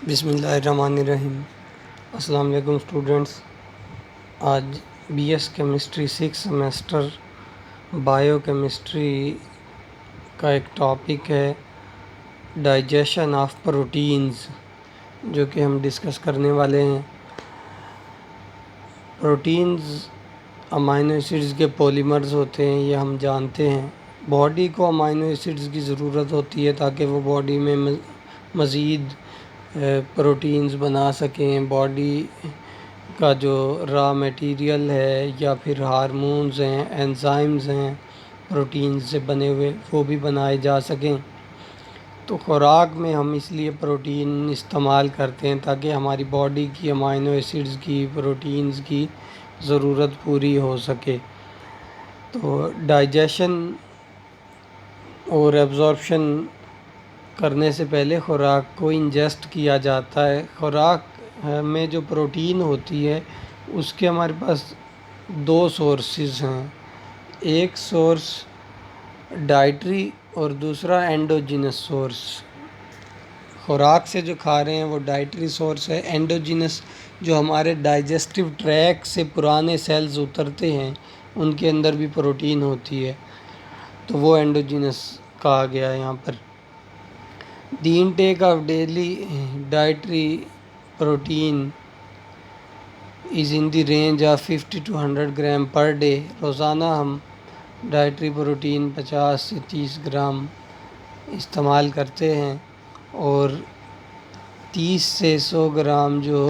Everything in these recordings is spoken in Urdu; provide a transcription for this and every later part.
بسم اللہ الرحمن الرحیم۔ السلام علیکم اسٹوڈنٹس۔ آج B S chemistry 6 semester bio chemistry کا ایک ٹاپک ہے ڈائجیشن آف پروٹینز، جو کہ ہم ڈسکس کرنے والے ہیں۔ پروٹینز امائنو ایسڈز کے پولیمرز ہوتے ہیں، یہ ہم جانتے ہیں۔ باڈی کو امائنو ایسڈز کی ضرورت ہوتی ہے تاکہ وہ باڈی میں مزید پروٹینز بنا سکیں۔ باڈی کا جو را میٹیریل ہے یا پھر ہارمونز ہیں، انزائمز ہیں پروٹینز سے بنے ہوئے، وہ بھی بنائے جا سکیں۔ تو خوراک میں ہم اس لیے پروٹین استعمال کرتے ہیں تاکہ ہماری باڈی کی امائنو ایسڈز کی، پروٹینز کی ضرورت پوری ہو سکے۔ تو ڈائجیشن اور ایبزارپشن کرنے سے پہلے خوراک کو انجسٹ کیا جاتا ہے۔ خوراک میں جو پروٹین ہوتی ہے اس کے ہمارے پاس دو سورسز ہیں، ایک سورس ڈائٹری اور دوسرا اینڈوجینس سورس۔ خوراک سے جو کھا رہے ہیں وہ ڈائٹری سورس ہے۔ اینڈوجینس جو ہمارے ڈائجسٹیو ٹریک سے پرانے سیلز اترتے ہیں ان کے اندر بھی پروٹین ہوتی ہے، تو وہ اینڈوجینس کہا گیا ہے یہاں پر۔ The intake of daily dietary protein is in the range of 50 to 100 gram per day. روزانہ ہم ڈائٹری پروٹین 50 سے 30 گرام استعمال کرتے ہیں، اور 30 سے 100 گرام جو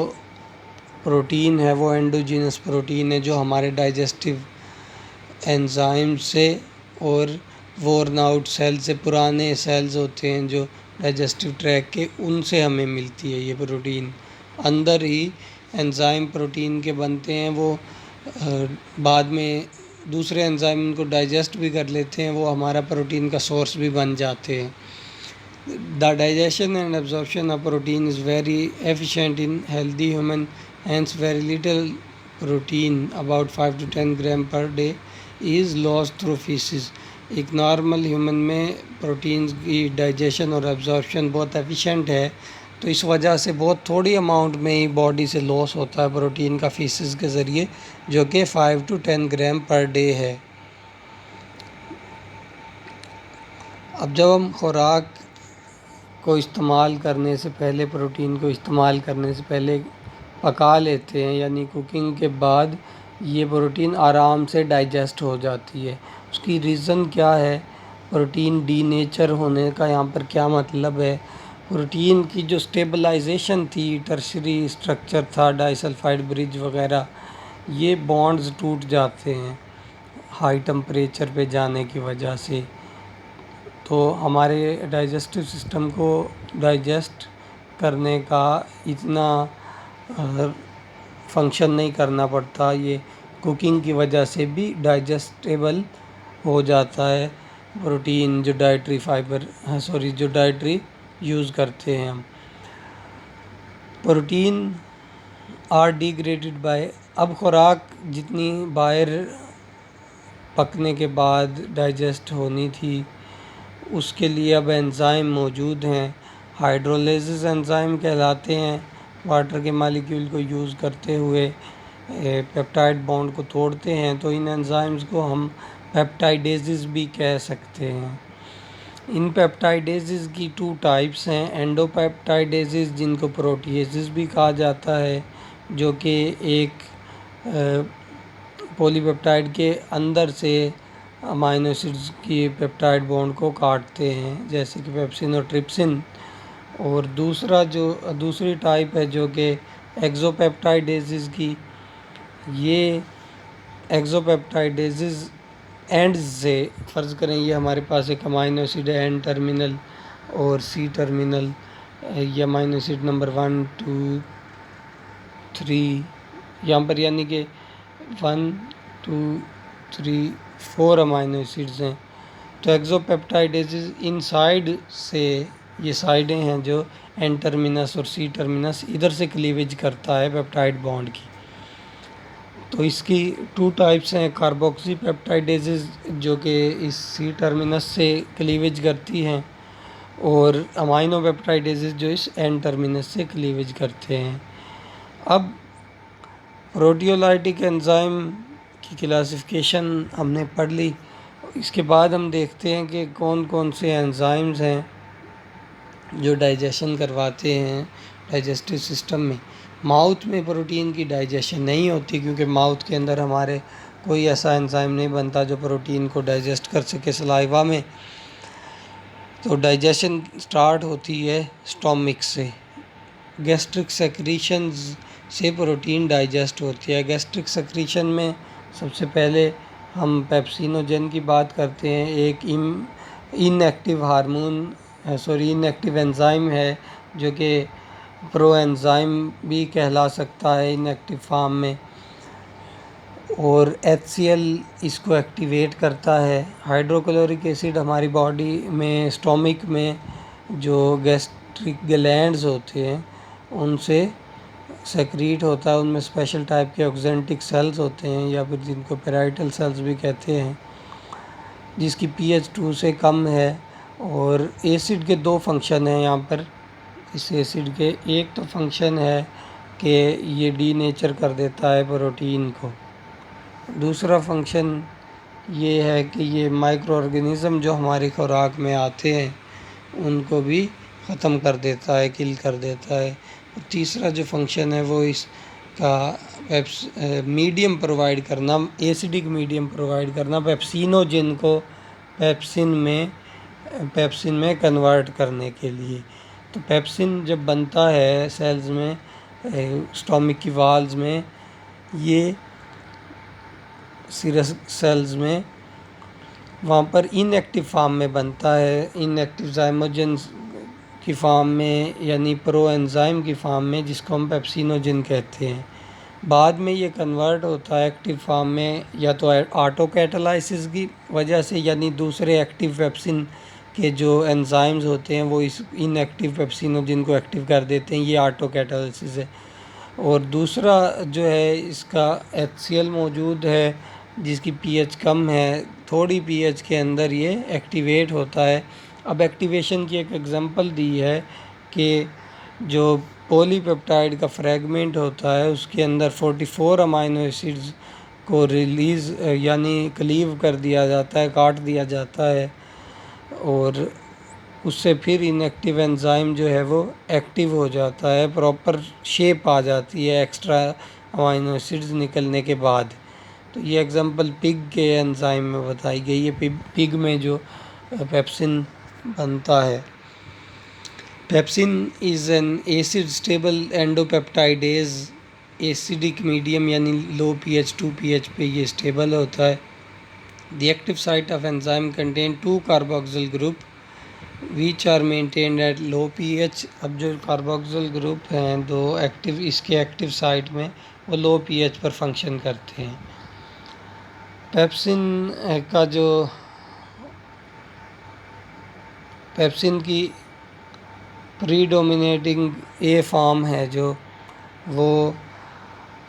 پروٹین ہے وہ اینڈوجینس پروٹین ہے، جو ہمارے ڈائجسٹیو انزائم سے اور وورن آؤٹ سیل سے، پرانے سیلز ہوتے ہیں جو ڈائجسٹیو ٹریک کے، ان سے ہمیں ملتی ہے یہ پروٹین۔ اندر ہی انزائم پروٹین کے بنتے ہیں، وہ بعد میں دوسرے انزائم ان کو ڈائجسٹ بھی کر لیتے ہیں، وہ ہمارا پروٹین کا سورس بھی بن جاتے ہیں۔ The digestion and absorption of protein is very efficient in healthy human, hence very little protein, about 5 to 10 gram per day, is lost through feces۔ ایک نارمل ہیومن میں پروٹینز کی ڈائجیشن اور ایبزارپشن بہت ایفیشینٹ ہے، تو اس وجہ سے بہت تھوڑی اماؤنٹ میں ہی باڈی سے لاس ہوتا ہے پروٹین کا فیسز کے ذریعے، جو کہ 5 to 10 گرام پر ڈے ہے۔ اب جب ہم خوراک کو استعمال کرنے سے پہلے، پروٹین کو استعمال کرنے سے پہلے پکا لیتے ہیں، یعنی کوکنگ کے بعد یہ پروٹین آرام سے ڈائجسٹ ہو جاتی ہے۔ اس کی ریزن کیا ہے؟ پروٹین ڈی نیچر ہونے کا یہاں پر کیا مطلب ہے؟ پروٹین کی جو سٹیبلائزیشن تھی، ٹرشری اسٹرکچر تھا، ڈائی سلفائڈ برج وغیرہ، یہ بانڈز ٹوٹ جاتے ہیں ہائی ٹمپریچر پہ جانے کی وجہ سے۔ تو ہمارے ڈائجسٹیو سسٹم کو ڈائجسٹ کرنے کا اتنا فنکشن نہیں کرنا پڑتا، یہ کوکنگ کی وجہ سے بھی ڈائجسٹیبل ہو جاتا ہے پروٹین، جو ڈائٹری فائبر جو ڈائٹری یوز کرتے ہیں ہم۔ پروٹین آر ڈیگریڈڈ بائی، اب خوراک جتنی باہر پکنے کے بعد ڈائجسٹ ہونی تھی اس کے لیے اب انزائم موجود ہیں، ہائیڈرولیزز انزائم کہلاتے ہیں۔ واٹر کے مالیکیول کو یوز کرتے ہوئے پیپٹائڈ بانڈ کو توڑتے ہیں، تو ان انزائمز کو ہم پیپٹائڈیزز بھی کہہ سکتے ہیں۔ ان پیپٹائڈیزز کی 2 ٹائپس ہیں، اینڈو پیپٹائڈیزز جن کو پروٹیزز بھی کہا جاتا ہے، جو کہ ایک پولی پیپٹائڈ کے اندر سے امائنو ایسڈز کی پیپٹائڈ بانڈ کو کاٹتے ہیں، جیسے کہ پیپسن اور ٹرپسن۔ اور دوسری ٹائپ ہے جو کہ ایگزو پیپٹائڈیزز کی، یہ ایگزو پیپٹائڈیزز اینڈز سے، فرض کریں یہ ہمارے پاس ایک امائنو ایسڈ ہے این ٹرمینل اور سی ٹرمینل، یہ امائنو ایسڈ نمبر 1 2 3 یہاں پر، یعنی کہ 1 2 3 4 امائنو ایسڈز ہیں۔ تو ایگزو پیپٹائڈیزز ان سائڈ سے، یہ سائڈیں ہیں جو این ٹرمینس اور سی ٹرمینس، ادھر سے کلیویج کرتا ہے پیپٹائڈ بانڈ کی۔ تو اس کی 2 ٹائپس ہیں، کاربوکسی پیپٹائڈیزز جو کہ اس سی ٹرمینس سے کلیویج کرتی ہیں، اور امائنو پیپٹائڈیز جو اس این ٹرمینس سے کلیویج کرتے ہیں۔ اب پروٹیولائٹک انزائم کی کلاسیفیکیشن ہم نے پڑھ لی۔ اس کے بعد ہم دیکھتے ہیں کہ کون کون سے انزائمز ہیں جو ڈائجیشن کرواتے ہیں ڈائجسٹو سسٹم میں۔ ماؤتھ میں پروٹین کی ڈائجیشن نہیں ہوتی کیونکہ ماؤتھ کے اندر ہمارے کوئی ایسا انزائم نہیں بنتا جو پروٹین کو ڈائجسٹ کر سکے سلائیوا میں۔ تو ڈائجیشن سٹارٹ ہوتی ہے سٹومک سے۔ گیسٹرک سیکریشنز سے پروٹین ڈائجسٹ ہوتی ہے۔ گیسٹرک سیکریشن میں سب سے پہلے ہم پیپسینوجن کی بات کرتے ہیں، ایک in active in active enzyme ہے جو کہ پرو انزائم بھی کہلا سکتا ہے ان ایکٹیو فارم میں، اور HCl اس کو ایکٹیویٹ کرتا ہے۔ ہائیڈروکلورک ایسڈ ہماری باڈی میں اسٹومک میں جو گیسٹرک گلینڈز ہوتے ہیں ان سے سیکریٹ ہوتا ہے، ان میں اسپیشل ٹائپ کے آکزینٹک سیلز ہوتے ہیں یا پھر جن کو پیرائٹل سیلز بھی کہتے ہیں، جس کی pH 2 سے کم ہے۔ اور ایسڈ کے دو فنکشن ہیں یہاں پر اس ایسڈ کے، ایک تو فنکشن ہے کہ یہ ڈی نیچر کر دیتا ہے پروٹین کو، دوسرا فنکشن یہ ہے کہ یہ مائکرو آرگینزم جو ہماری خوراک میں آتے ہیں ان کو بھی ختم کر دیتا ہے، کل کر دیتا ہے۔ اور تیسرا جو فنکشن ہے وہ اس کا میڈیم پرووائڈ کرنا، ایسیڈک میڈیم پرووائڈ کرنا، پیپسینوجن کو پیپسن میں کنورٹ کرنے کے لیے۔ تو پیپسن جب بنتا ہے سیلز میں اسٹومک کی والز میں، یہ سیرس سیلز میں وہاں پر ان ایکٹیو فارم میں بنتا ہے، ان ایکٹیو زائموجنز کی فارم میں، یعنی پرو انزائم کی فارم میں، جس کو ہم پیپسینوجن کہتے ہیں۔ بعد میں یہ کنورٹ ہوتا ہے ایکٹیو فارم میں یا تو آٹو کیٹالائسس کی وجہ سے، یعنی دوسرے ایکٹیو پیپسن کے جو انزائمز ہوتے ہیں وہ اس ان ایکٹیو پیپسینوجن کو ایکٹیو کر دیتے ہیں، یہ آٹو کیٹالائسس ہے۔ اور دوسرا جو ہے اس کا HCl موجود ہے جس کی pH کم ہے، تھوڑی pH کے اندر یہ ایکٹیویٹ ہوتا ہے۔ اب ایکٹیویشن کی ایک ایگزامپل دی ہے کہ جو پولی پیپٹائڈ کا فریگمنٹ ہوتا ہے اس کے اندر 44 امائنو ایسڈز کو ریلیز یعنی کلیو کر دیا جاتا ہے، کاٹ دیا جاتا ہے، اور اس سے پھر ان ایکٹیو انزائم جو ہے وہ ایکٹیو ہو جاتا ہے، پراپر شیپ آ جاتی ہے ایکسٹرا امائنو ایسڈز نکلنے کے بعد۔ تو یہ ایگزامپل پگ کے انزائم میں بتائی گئی ہے، پگ میں جو پیپسن بنتا ہے۔ Pepsin is an acid stable endopeptidases, acidic medium یعنی لو pH 2 pH پہ یہ اسٹیبل ہوتا ہے۔ The active site of enzyme contain 2 carboxyl group which are maintained at low pH۔ اب جو کاربوکسل گروپ ہیں دو ایکٹیو، اس کے ایکٹیو سائٹ میں وہ لو pH پر فنکشن کرتے ہیں۔ پیپسن کی پری ڈومینیٹنگ اے فارم ہے جو وہ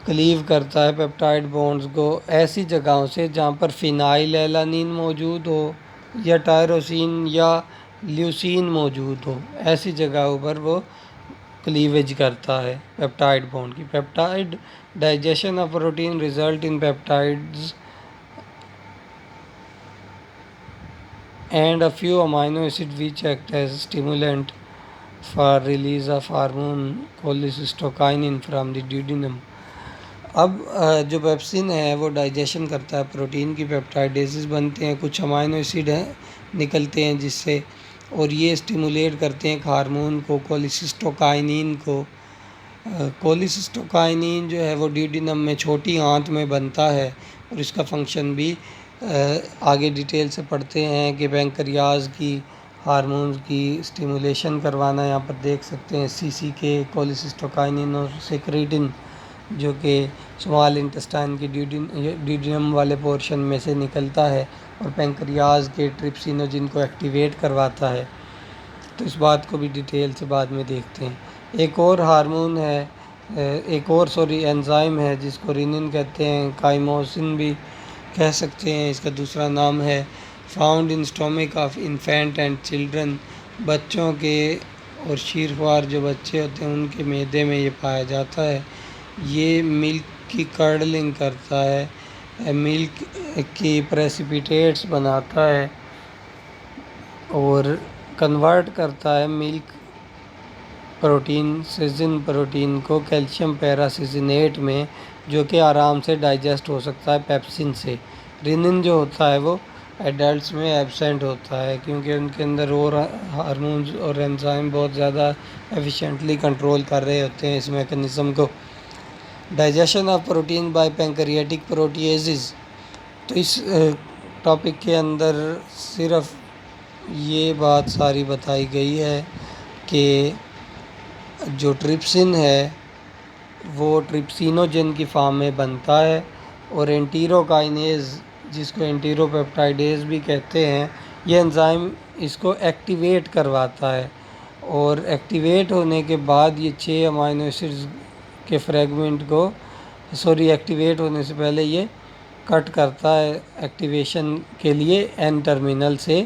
کلیو کرتا ہے پیپٹائڈ بونڈز کو ایسی جگہوں سے جہاں پر فینائل ایلانین موجود ہو یا ٹائروسین یا لیوسین موجود ہو، ایسی جگہوں پر وہ کلیویج کرتا ہے پیپٹائڈ بونڈ کی۔ Peptide digestion of protein result in peptides and a few amino acids which act as stimulant for release of hormone cholecystokinin from the duodenum۔ اب جو پیپسن ہے وہ ڈائجیشن کرتا ہے پروٹین کی، پیپٹائڈیزز بنتے ہیں، کچھ امائنو ایسڈ نکلتے ہیں جس سے، اور یہ اسٹیمولیٹ کرتے ہیں ایک ہارمون کو، کولیسسٹوکائنین کو۔ کولیسسٹوکائنین جو ہے وہ ڈیوڈینم میں چھوٹی آنت میں بنتا ہے، اور اس کا فنکشن بھی آگے ڈیٹیل سے پڑھتے ہیں کہ پینکریاز کی ہارمونز کی اسٹیمولیشن کروانا۔ یہاں پر دیکھ سکتے ہیں CCK کولیسسٹوکائنین اور سیکریٹن جو کہ اسمال انٹسٹائن کے ڈیوڈینم والے پورشن میں سے نکلتا ہے اور پینکریاز کے ٹرپسینوجن کو ایکٹیویٹ کرواتا ہے۔ تو اس بات کو بھی ڈیٹیل سے بعد میں دیکھتے ہیں۔ ایک اور انزائم ہے جس کو رینن کہتے ہیں، کائموسن بھی کہہ سکتے ہیں، اس کا دوسرا نام ہے، found in stomach of infant and children بچوں کے اور شیرخوار جو بچے ہوتے ہیں ان کے معدے میں یہ پایا جاتا ہے۔ یہ ملک کی کارڈلنگ کرتا ہے، ملک کی پریسیپیٹیٹس بناتا ہے اور کنورٹ کرتا ہے ملک پروٹین سیزن پروٹین کو کیلشیم پیراسیزنیٹ میں، جو کہ آرام سے ڈائجسٹ ہو سکتا ہے پیپسن سے۔ رینن جو ہوتا ہے وہ ایڈلٹس میں ایبسینٹ ہوتا ہے کیونکہ ان کے اندر اور ہارمونز اور انزائم بہت زیادہ ایفیشینٹلی کنٹرول کر رہے ہوتے ہیں اس میکانزم کو۔ ڈائجیشن آف پروٹین بائی پینکریاٹک پروٹیزز، تو اس ٹاپک کے اندر صرف یہ بات ساری بتائی گئی ہے کہ جو ٹرپسن ہے وہ ٹرپسینوجن کی فارم میں بنتا ہے، اور انٹیروکائنیز جس کو انٹیروپیپٹائڈیز بھی کہتے ہیں، یہ انزائم اس کو ایکٹیویٹ کرواتا ہے، اور ایکٹیویٹ ہونے کے بعد یہ 6 امائنو ایسڈز کے فریگمنٹ کو ایکٹیویٹ ہونے سے پہلے یہ کٹ کرتا ہے ایکٹیویشن کے لیے این ٹرمینل سے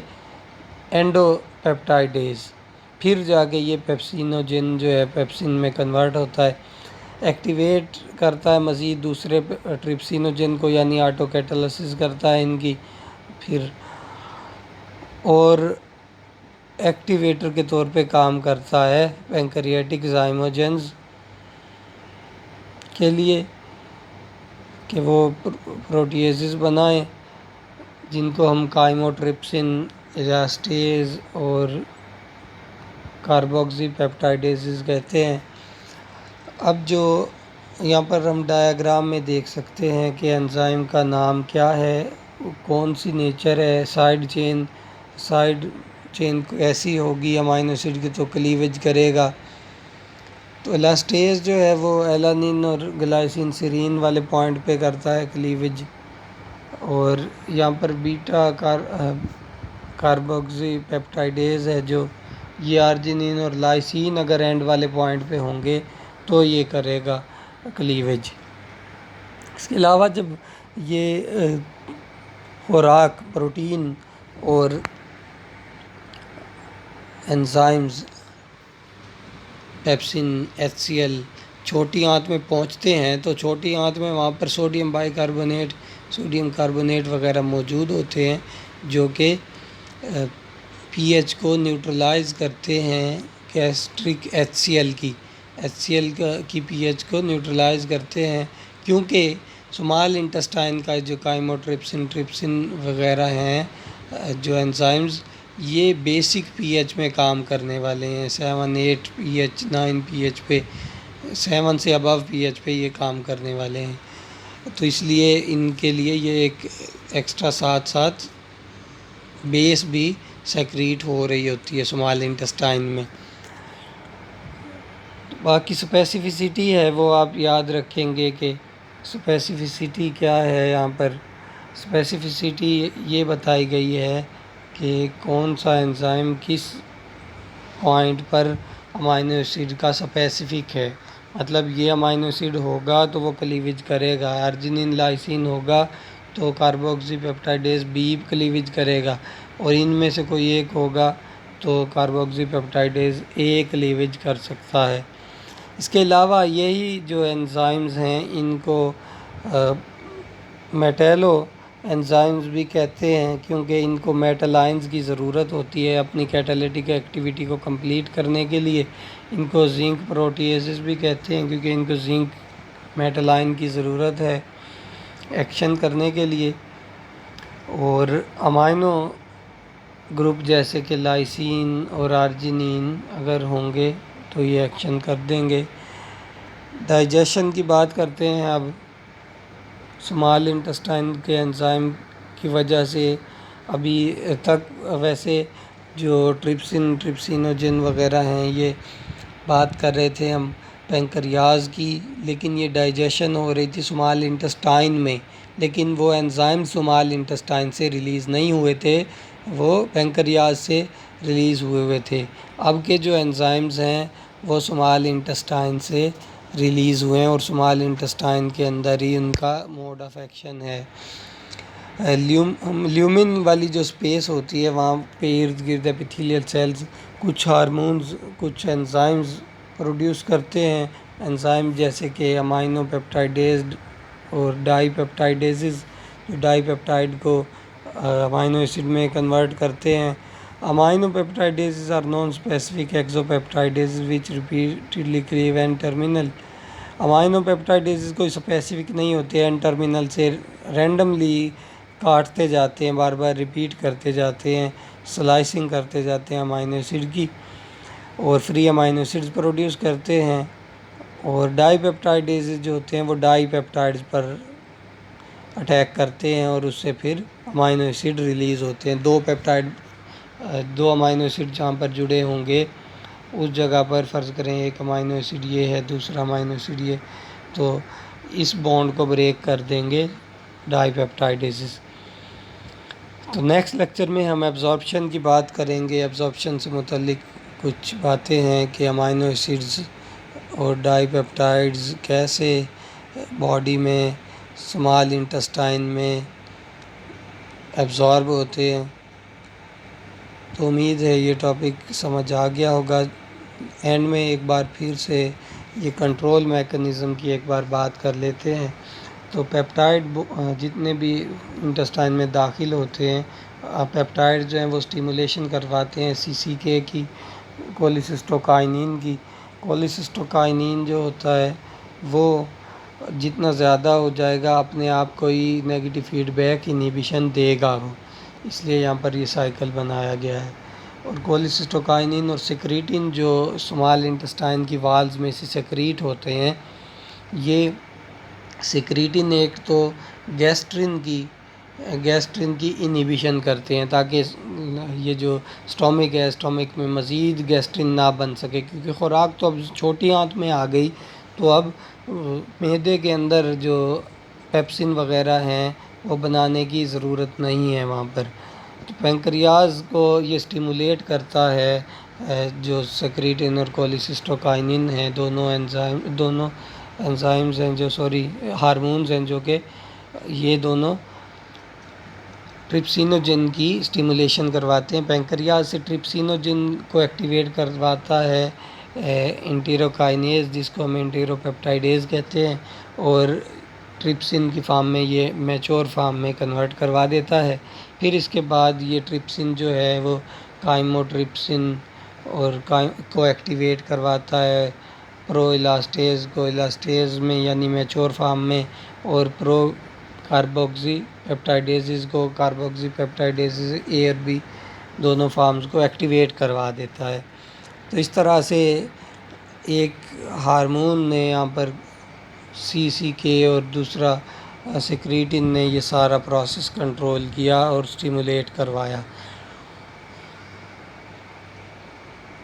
اینڈو پیپٹائڈیز، پھر جا کے یہ پیپسینوجن جو ہے پیپسن میں کنورٹ ہوتا ہے، ایکٹیویٹ کرتا ہے مزید دوسرے ٹرپسینوجن کو، یعنی آٹو کیٹالسس کرتا ہے ان کی، پھر اور ایکٹیویٹر کے طور پہ کام کرتا ہے پینکریاٹک زائموجنز کے لیے کہ وہ پروٹیزز بنائیں جن کو ہم کائموٹرپسن، ایلاسٹیز اور کاربوکسی پیپٹائڈیزز کہتے ہیں۔ اب جو یہاں پر ہم ڈایاگرام میں دیکھ سکتے ہیں کہ انزائم کا نام کیا ہے، کون سی نیچر ہے، سائیڈ چین ایسی ہوگی امائنو ایسڈ کی تو کلیویج کرے گا۔ تو ایلاسٹیز جو ہے وہ ایلانین اور گلائسین سیرین والے پوائنٹ پہ کرتا ہے کلیویج، اور یہاں پر بیٹا کاربوکسی پیپٹائڈیز ہے جو یہ آرجینین اور لائسین اگر اینڈ والے پوائنٹ پہ ہوں گے تو یہ کرے گا کلیویج۔ اس کے علاوہ جب یہ خوراک پروٹین اور انزائمز پیپسن، ایچ سی ایل چھوٹی آنت میں پہنچتے ہیں تو چھوٹی آنت میں وہاں پر sodium bicarbonate, sodium carbonate وغیرہ موجود ہوتے ہیں جو کہ پی ایچ کو نیوٹرلائز کرتے ہیں، گیسٹرک ایچ سی ایل کی پی ایچ کو نیوٹرلائز کرتے ہیں، کیونکہ سمال انٹسٹائن کا جو کائموٹرپسن، ٹرپسن وغیرہ ہیں جو انزائمز، یہ بیسک پی ایچ میں کام کرنے والے ہیں، 7، 8 پی ایچ، 9 پی ایچ پہ، 7 سے ابو پی ایچ پہ یہ کام کرنے والے ہیں، تو اس لیے ان کے لیے یہ ایک ایکسٹرا ساتھ بیس بھی سیکریٹ ہو رہی ہوتی ہے سمال انٹسٹائن میں۔ باقی اسپیسیفسٹی ہے وہ آپ یاد رکھیں گے کہ اسپیسیفسٹی کیا ہے۔ یہاں پر اسپیسیفسٹی یہ بتائی گئی ہے کہ کون سا انزائم کس پوائنٹ پر امائنو ایسڈ کا اسپیسیفک ہے، مطلب یہ امائنو ایسڈ ہوگا تو وہ کلیویج کرے گا، ارجنین لائسین ہوگا تو کاربوکسی پیپٹائڈیز بی کلیویج کرے گا، اور ان میں سے کوئی ایک ہوگا تو کاربوکسی پیپٹائڈیز اے کلیویج کر سکتا ہے۔ اس کے علاوہ یہی جو انزائمز ہیں ان کو میٹیلو انزائمز بھی کہتے ہیں، کیونکہ ان کو میٹالائنز کی ضرورت ہوتی ہے اپنی کیٹالیٹک ایکٹیویٹی کو کمپلیٹ کرنے کے لیے۔ ان کو زنک پروٹیزز بھی کہتے ہیں کیونکہ ان کو زنک میٹالائن کی ضرورت ہے ایکشن کرنے کے لیے، اور امائنو گروپ جیسے کہ لائسین اور آرجینین اگر ہوں گے تو یہ ایکشن کر دیں گے۔ ڈائجیشن کی بات کرتے ہیں اب۔ سمال انٹسٹائن کے انزائم کی وجہ سے ابھی تک ویسے جو ٹرپسینوجن وغیرہ ہیں یہ بات کر رہے تھے ہم پینکریاز کی، لیکن یہ ڈائجیشن ہو رہی تھی سمال انٹسٹائن میں، لیکن وہ انزائم سمال انٹسٹائن سے ریلیز نہیں ہوئے تھے، وہ پینکریاز سے ریلیز ہوئے تھے۔ اب کے جو انزائمز ہیں وہ سمال انٹسٹائن سے ریلیز ہوئے ہیں، اور سمال انٹسٹائن کے اندر ہی ان کا موڈ آف ایکشن ہے۔ لیومن والی جو سپیس ہوتی ہے وہاں پہ ارد گرد ایپیتھیلیل سیلز کچھ ہارمونز کچھ انزائمز پروڈیوس کرتے ہیں، انزائم جیسے کہ امائنو پیپٹائڈیزڈ اور ڈائی پیپٹائڈیزز، جو ڈائی پیپٹائڈ کو امائنو ایسڈ میں کنورٹ کرتے ہیں۔ Aminopeptidases are non specific exopeptidases which repeatedly cleave N terminal. Aminopeptidases کوئی اسپیسیفک نہیں ہوتے، این ٹرمینل سے رینڈملی کاٹتے جاتے ہیں، بار بار ریپیٹ کرتے جاتے ہیں، سلائسنگ کرتے جاتے ہیں امائنو ایسڈ کی، اور فری امائنو ایسڈز پروڈیوس کرتے ہیں۔ اور ڈائی پیپٹائڈیزز جو ہوتے ہیں وہ ڈائی پیپٹائڈز پر اٹیک کرتے ہیں اور اس سے پھر امائنو ایسڈ ریلیز ہوتے ہیں۔ دو امائنو ایسڈ جہاں پر جڑے ہوں گے اس جگہ پر فرض کریں ایک امائنو ایسڈ یہ ہے، دوسرا امائنو ایسڈ یہ، تو اس بانڈ کو بریک کر دیں گے ڈائی پیپٹائڈیزز۔ تو نیکسٹ لیکچر میں ہم ایبزارپشن کی بات کریں گے۔ ایبزارپشن سے متعلق کچھ باتیں ہیں کہ امائنو ایسڈز اور ڈائی پیپٹائڈز کیسے باڈی میں اسمال انٹسٹائن میں ایبزارب ہوتے ہیں۔ تو امید ہے یہ ٹاپک سمجھ آ گیا ہوگا۔ اینڈ میں ایک بار پھر سے یہ کنٹرول میکانزم کی ایک بار بات کر لیتے ہیں۔ تو پیپٹائڈ جتنے بھی انٹسٹائن میں داخل ہوتے ہیں، پیپٹائڈ جو ہیں وہ اسٹیمولیشن کرواتے ہیں CCK کی، کولیسسٹوکائنین کی۔ کولیسسٹوکائنین جو ہوتا ہے وہ جتنا زیادہ ہو جائے گا اپنے آپ کو ہی نیگیٹو فیڈ بیک انہیبیشن دے گا وہ، اس لیے یہاں پر یہ سائیکل بنایا گیا ہے۔ اور کولیسسٹوکائنین اور سیکریٹن جو اسمال انٹسٹائن کی والز میں سے سیکریٹ ہوتے ہیں، یہ سیکریٹن ایک تو گیسٹرن کی انہیبیشن کرتے ہیں تاکہ یہ جو اسٹومک ہے، اسٹومک میں مزید گیسٹرن نہ بن سکے، کیونکہ خوراک تو اب چھوٹی آنت میں آ گئی، تو اب معدے کے اندر جو پیپسن وغیرہ ہیں وہ بنانے کی ضرورت نہیں ہے وہاں پر۔ تو پینکریاز کو یہ اسٹیمولیٹ کرتا ہے، جو سیکریٹن اور کولیسسٹوکائنین ہیں، دونوں انزائمز ہیں ہارمونز ہیں جو کہ یہ دونوں ٹرپسینوجن کی اسٹیمولیشن کرواتے ہیں۔ پینکریاز سے ٹرپسینوجن کو ایکٹیویٹ کرواتا ہے انٹیروکائنیز، جس کو ہم انٹیرو پیپٹائڈیز کہتے ہیں، اور ٹرپسن کی فارم میں یہ میچور فارم میں کنورٹ کروا دیتا ہے۔ پھر اس کے بعد یہ ٹرپسن جو ہے وہ کائموٹرپسن اور کو ایکٹیویٹ کرواتا ہے پرو الاسٹیز میں یعنی میچور فارم میں، اور پرو کاربوکسی پیپٹائڈیزز کو کاربوکسی پیپٹائڈیزز اے اور بی دونوں فارمز کو ایکٹیویٹ کروا دیتا ہے۔ تو اس طرح سے ایک ہارمون نے یہاں پر CCK اور دوسرا سیکریٹن نے یہ سارا پروسیس کنٹرول کیا اور اسٹیمولیٹ کروایا۔